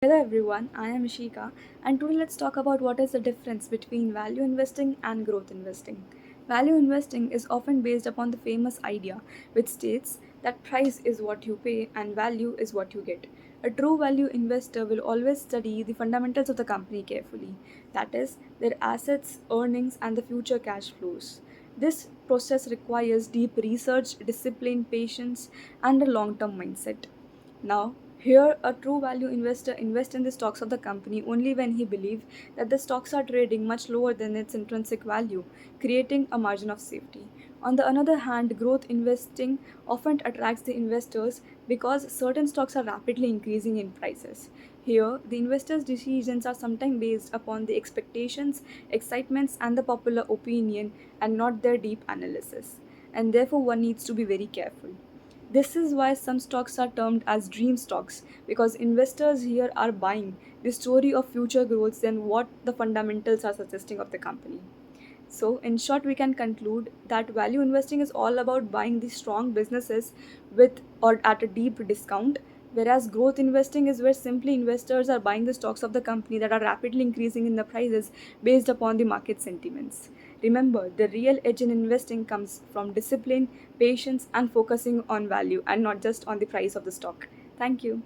Hello everyone, I am Ishika, and today let's talk about what is the difference between value investing and growth investing. Value investing is often based upon the famous idea which states that price is what you pay and value is what you get. A true value investor will always study the fundamentals of the company carefully, that is, their assets, earnings, and the future cash flows. This process requires deep research, discipline, patience, and a long term mindset. Now, here a true value investor invests in the stocks of the company only when he believes that the stocks are trading much lower than its intrinsic value, creating a margin of safety. On the other hand, growth investing often attracts the investors because certain stocks are rapidly increasing in prices. Here, the investors' decisions are sometimes based upon the expectations, excitements, and the popular opinion and not their deep analysis. And therefore, one needs to be very careful. This is why some stocks are termed as dream stocks because investors here are buying the story of future growth than what the fundamentals are suggesting of the company. So, in short, we can conclude that value investing is all about buying the strong businesses with or at a deep discount, whereas growth investing is where simply investors are buying the stocks of the company that are rapidly increasing in the prices based upon the market sentiments. Remember, the real edge in investing comes from discipline, patience, and focusing on value and not just on the price of the stock. Thank you.